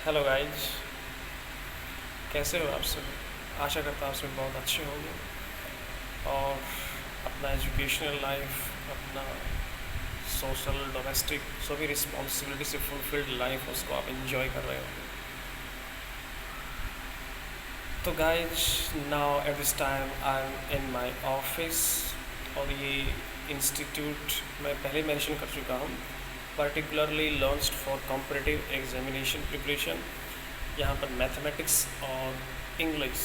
Hello guys, कैसे हो आप सब। आशा करता हूँ आप सब बहुत अच्छे होंगे और अपना एजुकेशनल लाइफ, अपना सोशल डोमेस्टिक सभी रिस्पॉन्सिबिलिटी से फुलफिल्ड लाइफ उसको आप इंजॉय कर रहे होंगे। तो guys, now at this time I am in my office और ये इंस्टीट्यूट मैं पहले मेंशन कर चुका हूँ, particularly launched for competitive examination preparation. यहाँ पर मैथमेटिक्स और इंग्लिश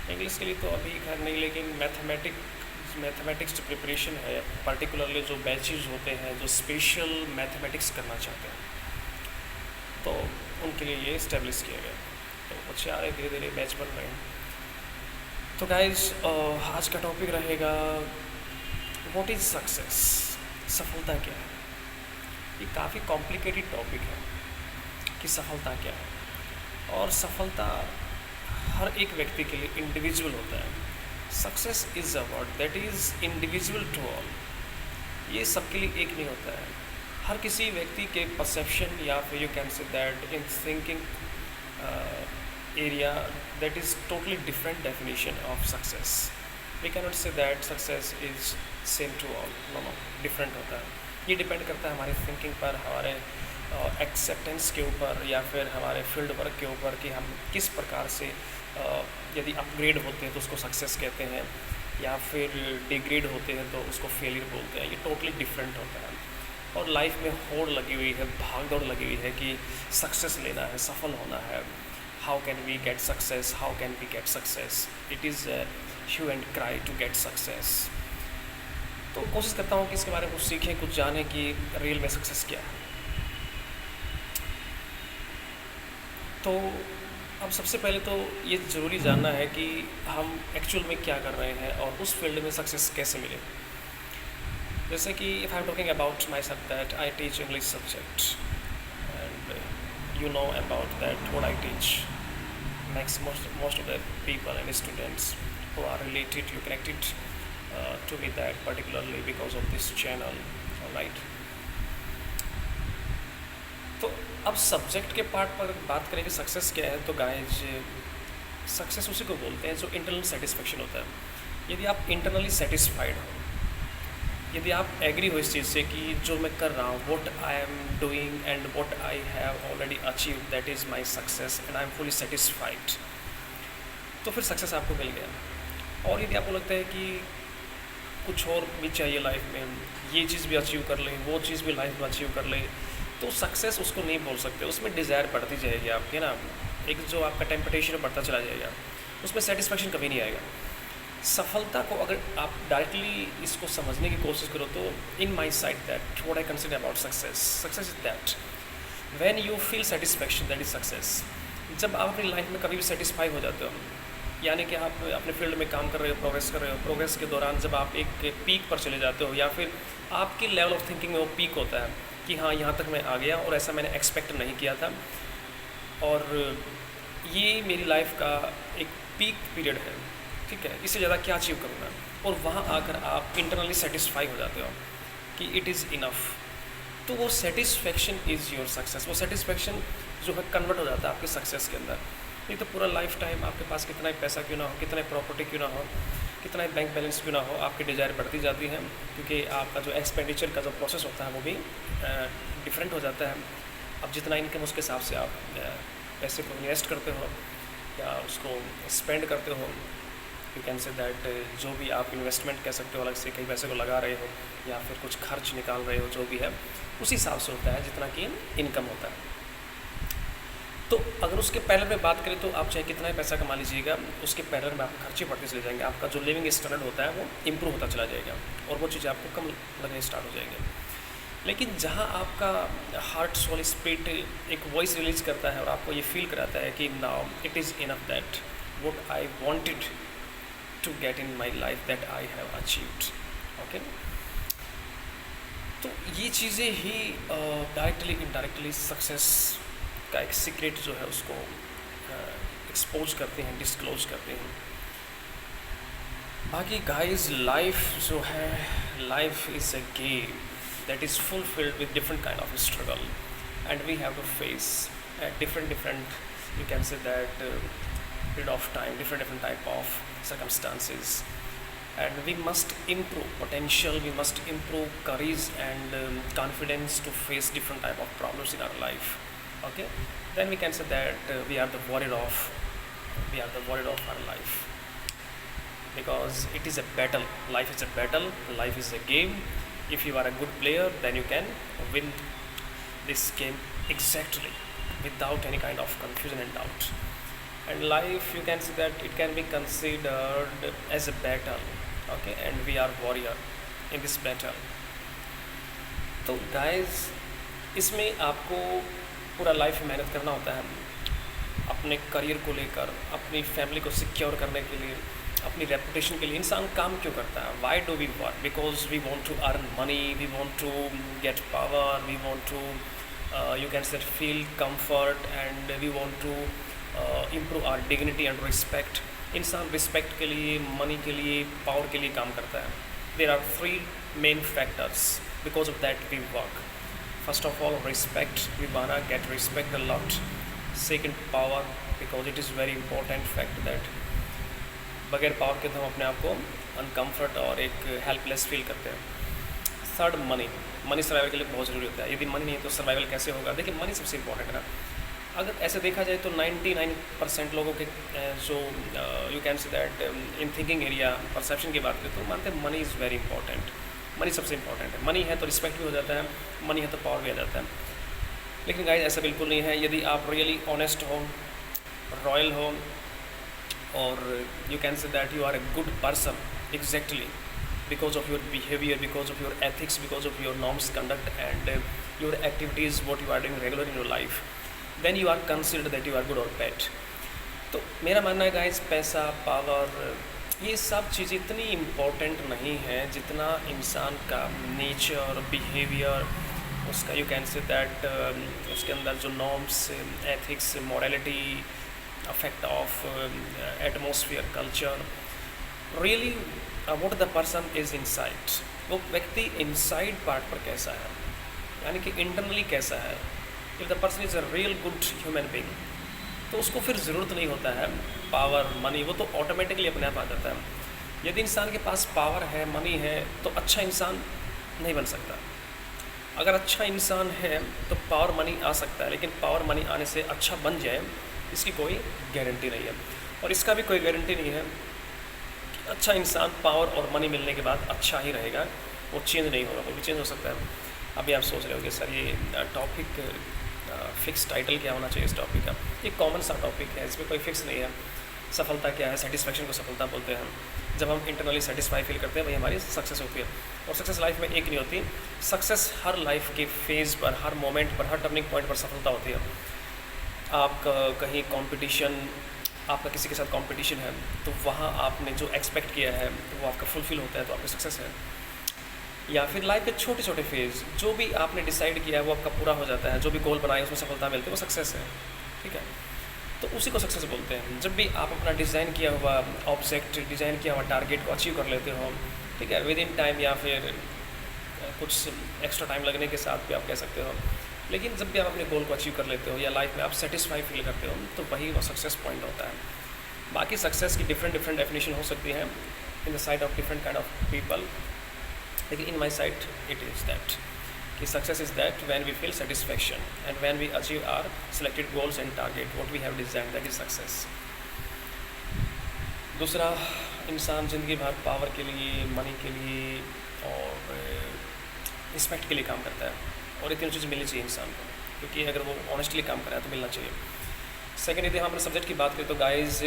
इंग्लिश के लिए तो अभी खैर नहीं, लेकिन मैथमेटिक्स जो प्रिपरेशन है, पर्टिकुलरली जो बैचेज होते हैं जो स्पेशल मैथमेटिक्स करना चाहते हैं, तो उनके लिए ये इस्टेब्लिश किया गया। तो बच्चे आ रहे, धीरे धीरे बैच बन रहे हैं। तो गाइज, आज का टॉपिक रहेगा व्हाट इज़ सक्सेस, सफलता क्या है। ये काफ़ी कॉम्प्लिकेटेड टॉपिक है कि सफलता क्या है, और सफलता हर एक व्यक्ति के लिए इंडिविजुअल होता है। Success is a word that is individual to all. ये सबके लिए एक नहीं होता है। हर किसी व्यक्ति के परसेप्शन या फिर you can say that in thinking area that is totally different definition of success. We cannot say that success is same to all, no, different होता है। ये डिपेंड करता है हमारे थिंकिंग पर, हमारे एक्सेप्टेंस के ऊपर, या फिर हमारे फील्ड वर्क के ऊपर कि हम किस प्रकार से यदि अपग्रेड होते हैं तो उसको सक्सेस कहते हैं, या फिर डिग्रेड होते हैं तो उसको फेलियर बोलते हैं। ये टोटली डिफरेंट होता है। और लाइफ में होड़ लगी हुई है, भाग दौड़ लगी हुई है कि सक्सेस लेना है, सफल होना है। How can we get success, how can we get success, it is hue and cry to get success. तो कोशिश करता हूँ कि इसके बारे में कुछ सीखें, कुछ जानें कि रियल में सक्सेस क्या है। तो अब सबसे पहले तो ये ज़रूरी जानना है कि हम एक्चुअल में क्या कर रहे हैं और उस फील्ड में सक्सेस कैसे मिले। जैसे कि if I am talking about my self that I teach English subject and you know about that what I teach makes most of the people and students who are related, you connected to me that particularly because of this channel, right? तो अब subject के part पर बात करें कि success क्या है, तो गाइज सक्सेस उसी को बोलते हैं जो इंटरनल सेटिस्फेक्शन होता है। यदि आप इंटरनली सेटिस्फाइड हो, यदि आप एग्री हो इस चीज़ से कि जो मैं कर रहा हूँ, what I am doing and what I have already achieve, that is my success and I am fully satisfied, तो फिर सक्सेस आपको मिल गया। और यदि आपको लगता है कि कुछ और भी चाहिए लाइफ में, ये चीज़ भी अचीव कर लें, वो चीज़ भी लाइफ में अचीव कर लें, तो सक्सेस उसको नहीं बोल सकते। उसमें डिज़ायर बढ़ती जाएगी आपकी ना, एक जो आपका टेम्पटेशन बढ़ता चला जाएगा, उसमें सेटिस्फेक्शन कभी नहीं आएगा। सफलता को अगर आप डायरेक्टली इसको समझने की कोशिश करो तो in my side that what I consider about success is that when you feel satisfaction, that is success. जब आप अपनी लाइफ में कभी भी सेटिस्फाई हो जाते हो, यानी कि आप अपने फील्ड में काम कर रहे हो, प्रोग्रेस कर रहे हो, प्रोग्रेस के दौरान जब आप एक पीक पर चले जाते हो, या फिर आपकी लेवल ऑफ थिंकिंग में वो पीक होता है कि हाँ, यहाँ तक मैं आ गया और ऐसा मैंने एक्सपेक्ट नहीं किया था, और ये मेरी लाइफ का एक पीक पीरियड है, ठीक है, इससे ज़्यादा क्या अचीव करूँगा। और वहाँ आकर आप इंटरनली सेटिस्फाई हो जाते हो कि इट इज़ इनफ, तो वो सेटिस्फेक्शन इज़ योर सक्सेस। वो सेटिस्फेक्शन जो है कन्वर्ट हो जाता है आपके सक्सेस के अंदर। नहीं तो पूरा लाइफ टाइम आपके पास कितना ही पैसा क्यों ना हो, कितना प्रॉपर्टी क्यों ना हो, कितना ही बैंक बैलेंस क्यों ना हो, आपकी डिज़ायर बढ़ती जाती है, क्योंकि आपका जो एक्सपेंडिचर का जो प्रोसेस होता है वो भी डिफरेंट हो जाता है। अब जितना इनकम उसके हिसाब से आप पैसे को इन्वेस्ट करते हो या उसको स्पेंड करते हो, यू कैन से दैट जो भी आप इन्वेस्टमेंट कह सकते हो, अलग से कई पैसे को लगा रहे हो या फिर कुछ खर्च निकाल रहे हो, जो भी है उसी हिसाब से होता है जितना कि इनकम होता है। तो अगर उसके पैरेलल में बात करें तो आप चाहे कितना ही पैसा कमा लीजिएगा, उसके पैरेलल में आपके खर्चे बढ़ते चले जाएंगे, आपका जो लिविंग स्टैंडर्ड होता है वो इम्प्रूव होता चला जाएगा और वो चीज़ें आपको कम लगने स्टार्ट हो जाएंगे। लेकिन जहाँ आपका हार्ट सोल स्पिरिट एक वॉइस रिलीज करता है और आपको ये फील कराता है कि now it is enough that what I wanted to get in my life that I have achieved, okay. तो ये चीज़ें ही डायरेक्टली इनडायरेक्टली सक्सेस का एक सीक्रेट जो है उसको एक्सपोज करते हैं, डिस्क्लोज करते हैं। बाकी गाइस, लाइफ जो है, life is a game that is fulfilled with different kind of struggle and we have to face at different you can say that period of time, different type of circumstances, and we must improve potential, we must improve courage and confidence to face different type of problems in our life. Okay, then we can say that we are the warrior of our life, because it is a battle. Life is a battle, life is a game. If you are a good player, then you can win this game exactly without any kind of confusion and doubt. And life, you can see that it can be considered as a battle. Okay, and we are warrior in this battle. तो guys, इसमें आपको पूरा life में मेहनत करना होता है अपने करियर को लेकर, अपनी फैमिली को सिक्योर करने के लिए, अपनी रेपुटेशन के लिए। इंसान काम क्यों करता है? Why do we work? Because we want to earn money, we want to get power, we want to you can say feel comfort, and we want to improve our dignity and respect. इंसान respect के लिए, money के लिए, power के लिए काम करता है। There are 3 main factors because of that we work. First of all respect, we wanna get respect a lot. Second power, because it is very important fact that बगैर पावर के तो हम अपने आप को अनकम्फर्ट और एक हेल्पलेस फील करते हैं। थर्ड मनी, मनी सर्वाइवल के लिए बहुत ज़रूरी होता है। यदि मनी नहीं है तो सर्वाइवल कैसे होगा? देखिए, मनी सबसे इंपॉर्टेंट है ना। अगर ऐसे देखा जाए तो 99% लोगों के जो you can say that in thinking area perception की बात करें तो मानते हैं money is very important. Money सबसे इंपॉर्टेंट है। मनी है तो रिस्पेक्ट भी हो जाता है, मनी है तो पावर भी आ जाता है। लेकिन गाइस, ऐसा बिल्कुल नहीं है। यदि आप रियली ऑनेस्ट हो, रॉयल हो, और you can say that you are a good person exactly because of your behavior, because of your ethics, because of your norms, conduct, and your activities, what you are doing regular in your life, then you are considered that you are good or bad. तो मेरा मानना है guys, पैसा, power, ये सब चीज़ें इतनी important नहीं है जितना इंसान का नेचर, बिहेवियर, उसका यू कैन से दैट उसके अंदर जो norms, ethics, morality, affect of atmosphere, culture, really what the person is inside. वो व्यक्ति इनसाइड पार्ट पर कैसा है, यानी कि इंटरनली कैसा है। If the person is a real good human being, तो उसको फिर ज़रूरत नहीं होता है पावर, मनी, वो तो ऑटोमेटिकली अपने आप आ जाता है। यदि इंसान के पास पावर है, मनी है, तो अच्छा इंसान नहीं बन सकता। अगर अच्छा इंसान है तो पावर मनी आ सकता है, लेकिन पावर मनी आने से अच्छा बन जाए, इसकी कोई गारंटी नहीं है। और इसका भी कोई गारंटी नहीं है कि अच्छा इंसान पावर और मनी मिलने के बाद अच्छा ही रहेगा, वो चेंज नहीं होगा। वो भी चेंज हो सकता है। अभी आप सोच रहे होंगे सर ये टॉपिक फिक्स टाइटल क्या होना चाहिए इस टॉपिक का? ये कॉमन सा टॉपिक है, इसमें कोई फिक्स नहीं है। सफलता क्या है? सेटिस्फैक्शन को सफलता बोलते हैं। जब हम इंटरनली सेटिस्फाई फील करते हैं वही हमारी सक्सेस होती है। और सक्सेस लाइफ में एक नहीं होती। सक्सेस हर लाइफ के फेज़ पर, हर मोमेंट पर, हर टर्निंग पॉइंट पर सफलता होती है। आपका कहीं कंपटीशन, आपका किसी के साथ कंपटीशन है, तो वहाँ आपने जो एक्सपेक्ट किया है वो आपका फुलफिल होता है, तो आपकी सक्सेस है। या फिर लाइफ के छोटे छोटे फेज़, जो भी आपने डिसाइड किया है वो आपका पूरा हो जाता है, जो भी गोल बनाए उसमें सफलता मिलती है, वो सक्सेस है। ठीक है, तो उसी को सक्सेस बोलते हैं। जब भी आप अपना डिज़ाइन किया हुआ ऑब्जेक्ट, डिज़ाइन किया हुआ टारगेट को अचीव कर लेते हो, ठीक है, विद इन टाइम या फिर कुछ एक्स्ट्रा टाइम लगने के साथ भी आप कह सकते हो, लेकिन जब भी आप अपने गोल को अचीव कर लेते हो या लाइफ में आप सेटिस्फाई फील करते हो, तो वही वो सक्सेस पॉइंट होता है। बाकी सक्सेस की डिफरेंट डेफिनेशन हो सकती है in the side of different kind of people, लेकिन in my side it is that कि success is that when we feel satisfaction and when we achieve our selected goals and target what we have design, that is success. दूसरा, इंसान ज़िंदगी भर power के लिए, money के लिए और रिस्पेक्ट के लिए काम करता है, और ये तीनों चीज़ मिलनी चाहिए इंसान को, क्योंकि अगर वो ऑनेस्टली काम कर रहा है तो मिलना चाहिए। सेकेंड, यदि हम अपने सब्जेक्ट की बात करें तो गाइज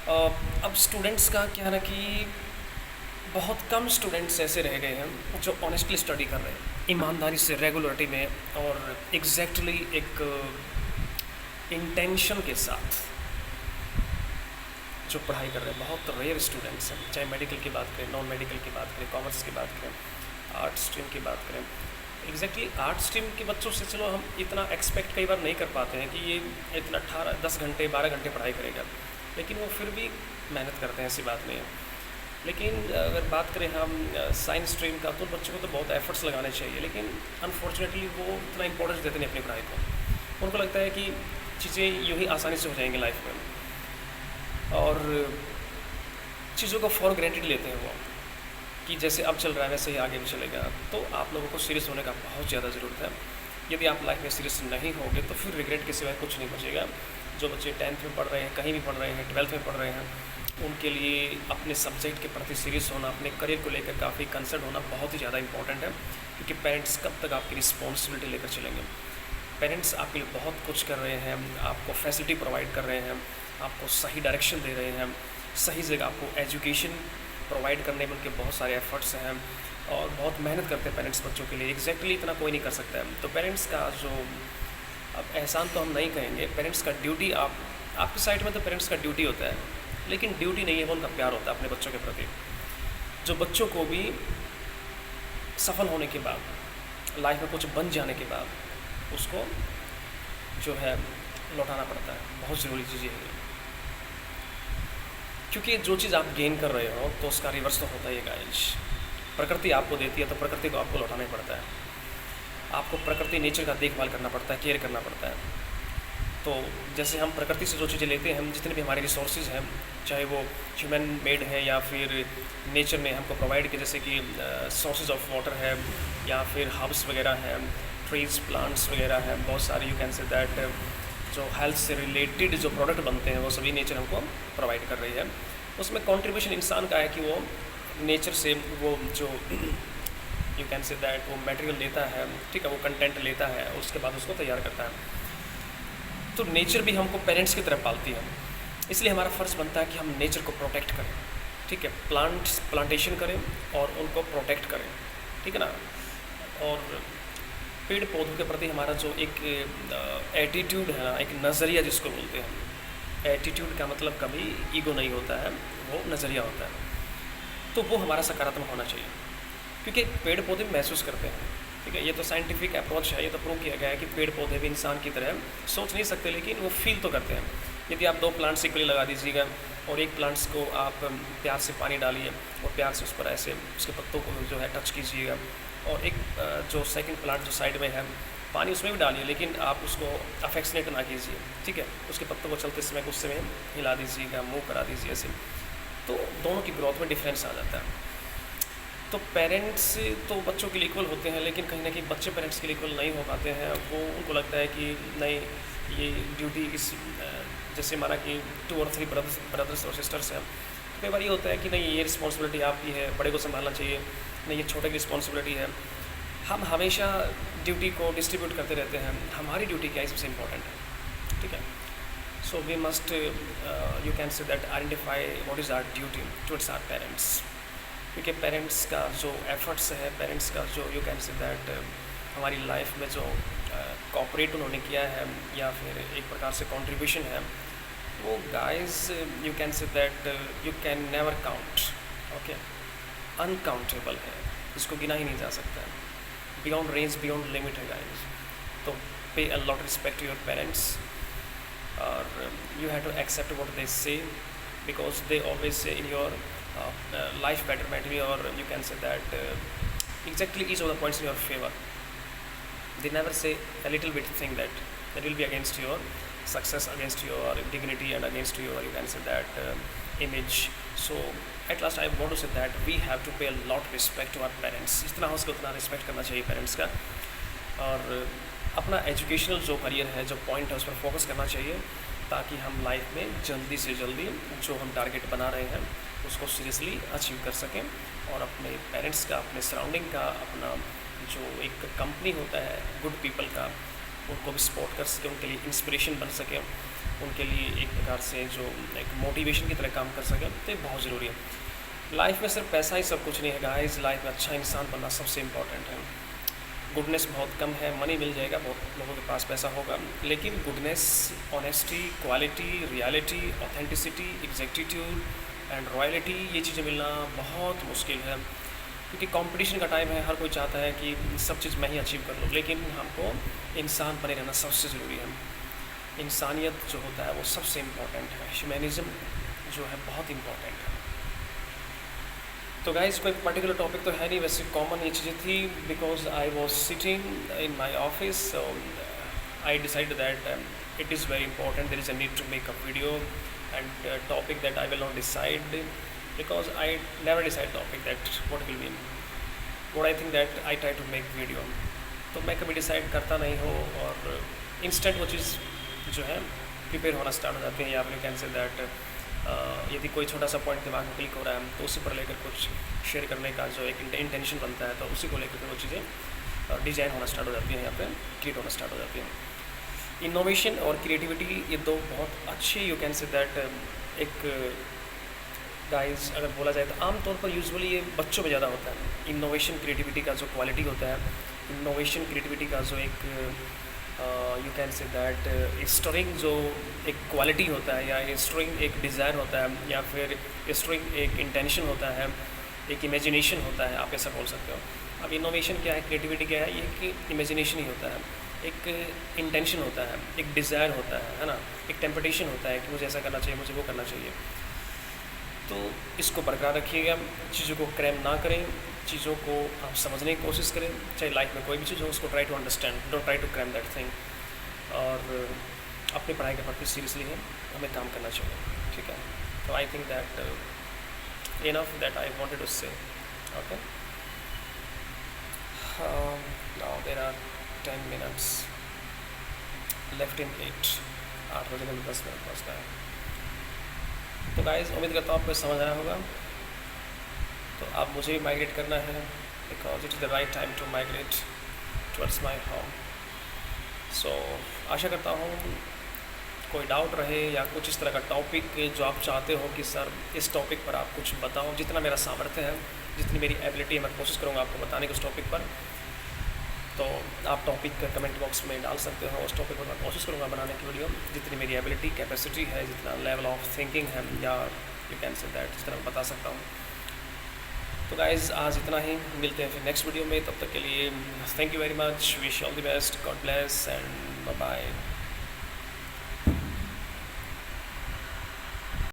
अब स्टूडेंट्स का क्या है ना कि बहुत कम स्टूडेंट्स ऐसे रह गए हैं जो ऑनेस्टली स्टडी कर रहे हैं, ईमानदारी से, रेगुलरिटी में और एग्जैक्टली एक इंटेंशन के साथ जो पढ़ाई कर रहे हैं। बहुत रेयर स्टूडेंट्स हैं, चाहे मेडिकल की बात करें, नॉन मेडिकल की बात करें, कॉमर्स की बात करें, आर्ट स्ट्रीम की बात करें। एग्जैक्टली आर्ट स्ट्रीम के बच्चों से चलो हम इतना एक्सपेक्ट कई बार नहीं कर पाते हैं कि ये इतना 10 घंटे 12 घंटे पढ़ाई करेगा, लेकिन वो फिर भी मेहनत करते हैं, ऐसी बात नहीं है। लेकिन अगर बात करें हम साइंस स्ट्रीम का, तो बच्चों को तो बहुत एफर्ट्स लगाने चाहिए, लेकिन अनफॉर्चुनेटली वो उतना इंपॉर्टेंस देते नहीं अपनी पढ़ाई को। उनको लगता है कि चीज़ें यूँ ही आसानी से हो जाएंगी लाइफ में, और चीज़ों को फॉर ग्रांटेड लेते हैं वो, कि जैसे अब चल रहा है वैसे ही आगे भी चलेगा। तो आप लोगों को सीरियस होने का बहुत ज़्यादा ज़रूरत है। यदि आप लाइफ में सीरियस नहीं होगे तो फिर रिग्रेट के सिवाय कुछ नहीं बचेगा। जो बच्चे 10th में पढ़ रहे हैं, कहीं भी पढ़ रहे हैं, 12th में पढ़ रहे हैं, उनके लिए अपने सब्जेक्ट के प्रति सीरियस होना, अपने करियर को लेकर काफ़ी कंसर्न होना बहुत ही ज़्यादा इंपॉर्टेंट है। क्योंकि पेरेंट्स कब तक आपकी रिस्पॉन्सिबिलिटी लेकर चलेंगे? पेरेंट्स आपके लिए बहुत कुछ कर रहे हैं, आपको फैसिलिटी प्रोवाइड कर रहे हैं, आपको सही डायरेक्शन दे रहे हैं, सही जगह आपको एजुकेशन प्रोवाइड करने में उनके बहुत सारे एफर्ट्स हैं, और बहुत मेहनत करते हैं पेरेंट्स बच्चों के लिए। एग्जैक्टली इतना कोई नहीं कर सकता है। तो पेरेंट्स का जो, अब एहसान तो हम नहीं कहेंगे, पेरेंट्स का ड्यूटी, आपकी साइड में तो पेरेंट्स का ड्यूटी होता है, लेकिन ड्यूटी नहीं है, वो उनका प्यार होता है अपने बच्चों के प्रति। जो बच्चों को भी सफल होने के बाद, लाइफ में कुछ बन जाने के बाद उसको जो है लौटाना पड़ता है। बहुत ज़रूरी चीज़ है, क्योंकि जो चीज़ आप गेन कर रहे हो तो उसका रिवर्स तो होता ही है गाइस। प्रकृति आपको देती है तो प्रकृति को आपको लौटाना ही पड़ता है। आपको प्रकृति, नेचर का देखभाल करना पड़ता है, केयर करना पड़ता है। तो जैसे हम प्रकृति से जो चीज़ें लेते हैं, हम जितने भी हमारे रिसोर्सेज हैं, चाहे वो ह्यूमन मेड है या फिर नेचर ने हमको प्रोवाइड किए, जैसे कि सोर्सेज ऑफ वाटर है, या फिर हर्ब्स वगैरह हैं, ट्रीज, प्लांट्स वगैरह हैं, बहुत सारे, यू कैन से दैट जो हेल्थ से रिलेटेड जो प्रोडक्ट बनते हैं वो सभी नेचर हमको प्रोवाइड कर रही है। उसमें कंट्रीब्यूशन इंसान का है कि वो नेचर से वो जो यू कैन से दैट वो मटेरियल लेता है, ठीक है, वो कंटेंट लेता है, उसके बाद उसको तैयार करता है। तो नेचर भी हमको पेरेंट्स की तरह पालती है, इसलिए हमारा फ़र्ज़ बनता है कि हम नेचर को प्रोटेक्ट करें, ठीक है, प्लांटेशन करें और उनको प्रोटेक्ट करें, ठीक है ना। और पेड़ पौधों के प्रति हमारा जो एक एटीट्यूड है ना, एक नज़रिया जिसको बोलते हैं, एटीट्यूड का मतलब कभी ईगो नहीं होता है, वो नज़रिया होता है। तो वो हमारा सकारात्मक होना चाहिए, क्योंकि पेड़ पौधे महसूस करते हैं, ठीक है। ये तो साइंटिफिक अप्रोच है, ये तो प्रूव किया गया है कि पेड़ पौधे भी इंसान की तरह सोच नहीं सकते, लेकिन वो फील तो करते हैं। यदि आप 2 प्लांट्स इक्वली लगा दीजिएगा और एक प्लांट्स को आप प्यार से पानी डालिए और प्यार से उस पर ऐसे उसके पत्तों को जो है टच कीजिएगा, और एक जो सेकंड प्लांट जो साइड में है, पानी उसमें भी डालिए, लेकिन आप उसको अफेक्शनेट ना कीजिए, ठीक है। उसके पत्तों को चलते समय गुस्से में हिला दीजिएगा, मूव करा दीजिए ऐसे, तो दोनों की ग्रोथ में डिफरेंस आ जाता है। तो पेरेंट्स तो बच्चों के लिए इक्वल होते हैं, लेकिन कहीं ना कहीं बच्चे पेरेंट्स के लिए इक्वल नहीं हो पाते हैं। वो उनको लगता है कि नहीं, ये ड्यूटी इस जैसे माना कि 2 और 3 ब्रदर्स और सिस्टर्स हैं, तो कई बार ये होता है कि नहीं, ये रिस्पॉन्सिबिलिटी आपकी है, बड़े को संभालना चाहिए, नहीं ये छोटे की रिस्पॉन्सिबिलिटी है। हम हमेशा ड्यूटी को डिस्ट्रीब्यूट करते रहते हैं। हमारी ड्यूटी क्या है, सबसे इम्पोर्टेंट है, ठीक है। So we must you can say that identify what is our duty towards our parents, क्योंकि पेरेंट्स का जो एफर्ट्स है, पेरेंट्स का जो यू कैन से दैट हमारी लाइफ में जो कॉपरेट उन्होंने किया है या फिर एक प्रकार से कंट्रीब्यूशन है, वो guys you can say that you can never count, okay, uncountable है, इसको गिना ही नहीं जा सकता है, बियॉन्ड रेंज, बियॉन्ड लिमिट है गाइस। तो pay a lot respect to your parents, और you have to accept what they say, because they always say in your life betterment, or you can say that exactly each of the points in your favor. They never say a little bit thing that will be against your success, against your dignity, and against your, you can say that image. So at last I want to say that we have to pay a lot respect to our parents. जितना हो सके उतना respect करना चाहिए parents का, और अपना educational जो करियर है, जो पॉइंट है, उस पर फोकस करना चाहिए, ताकि हम लाइफ में जल्दी से जल्दी जो हम टारगेट बना रहे हैं उसको सीरियसली अचीव कर सकें, और अपने पेरेंट्स का, अपने सराउंडिंग का, अपना जो एक कंपनी होता है गुड पीपल का, उनको भी सपोर्ट कर सकें, उनके लिए इंस्पिरेशन बन सकें, उनके लिए एक प्रकार से जो एक मोटिवेशन की तरह काम कर सकें। तो ये बहुत ज़रूरी है। लाइफ में सिर्फ पैसा ही सब कुछ नहीं है गाइस, लाइफ में अच्छा इंसान बनना सबसे इम्पॉर्टेंट है। गुडनेस बहुत कम है, मनी मिल जाएगा, बहुत लोगों के पास पैसा होगा, लेकिन goodness, honesty, quality, reality, authenticity, एग्जैक्टिट्यूड and royalty, ये चीज़ें मिलना बहुत मुश्किल है, क्योंकि कंपटीशन का टाइम है। हर कोई चाहता है कि सब चीज़ मैं ही अचीव कर लूँ, लेकिन हमको इंसान बने रहना सबसे ज़रूरी है। इंसानियत जो होता है वो सबसे इम्पोर्टेंट है, ह्यूमैनिज़्म जो है बहुत इम्पोर्टेंट है। तो गाइस कोई पर्टिकुलर टॉपिक तो है नहीं, वैसे कॉमन ये चीज़ें थी, because I was sitting in my office, I decided that it is very important. There is a need to make a video and topic that I will not decide, because I never decide topic that what will be. What I think that I try to make video. तो मैं कभी decide करता नहीं हूँ, और instant वो चीज़ जो है प्रिपेयर होना स्टार्ट हो जाती है, या फिर कैन से दैट यदि कोई छोटा सा पॉइंट दिमाग में क्लिक हो रहा है तो उसी पर लेकर कुछ शेयर करने का जो एक इंटेंशन बनता है, तो उसी को लेकर वो चीज़ें डिजाइन होना स्टार्ट हो जाती हैं, यहाँ पे क्रिएट होना स्टार्ट हो जाती हैं। इनोवेशन और क्रिएटिविटी ये दो बहुत अच्छे यू कैन से दैट एक गाइस अगर बोला जाए तो आमतौर पर यूजुअली ये बच्चों में ज़्यादा होता है। इनोवेशन क्रिएटिविटी का जो क्वालिटी होता है, इनोवेशन क्रिएटिविटी का जो एक you can say that storing जो एक क्वालिटी होता है, या स्टोरिंग एक डिज़ायर होता है, या फिर स्टोरिंग एक इंटेंशन होता है, एक इमेजिनेशन होता है, आप ऐसा बोल सकते हो। अब इनोवेशन क्या है, क्रिएटिविटी क्या है, ये कि इमेजिनेशन ही होता है, एक इंटेंशन होता है, एक डिज़ायर होता है ना, एक टेम्पटेशन होता है कि मुझे ऐसा करना चाहिए, मुझे वो करना चाहिए। तो इसको बरकरार रखिएगा, चीज़ों को क्रैम ना करें, चीज़ों को आप समझने की कोशिश करें, चाहे लाइफ में कोई भी चीज़ हो उसको try to understand, don't try to cram that thing. और अपनी पढ़ाई के प्रति सीरियसली है हमें काम करना चाहिए, ठीक है। तो I think that enough that I wanted to say, okay. Now there are 10 minutes left in 8 बजे में 10 मिनट बचता है। तो गाइस उम्मीद करता हूँ आपको समझ आया होगा। तो अब मुझे भी माइग्रेट करना है, because it is the right time to migrate towards my home. So आशा करता हूँ कोई डाउट रहे या कुछ इस तरह का टॉपिक जो आप चाहते हो कि सर इस टॉपिक पर आप कुछ बताओ, जितना मेरा सामर्थ्य है, जितनी मेरी एबिलिटी है, मैं कोशिश करूँगा आपको बताने की उस टॉपिक पर। तो आप टॉपिक कमेंट बॉक्स में डाल सकते हो, उस टॉपिक पर मैं कोशिश करूँगा बनाने की वीडियो, जितनी मेरी एबिलिटी कैपेसिटी है, जितना लेवल ऑफ थिंकिंग है, या यू कैन से दैट जितना मैं बता सकता हूँ। तो गाइज़ आज इतना ही, मिलते हैं फिर नेक्स्ट वीडियो में। तब तक के लिए thank you very much, wish all the best, God bless and bye bye.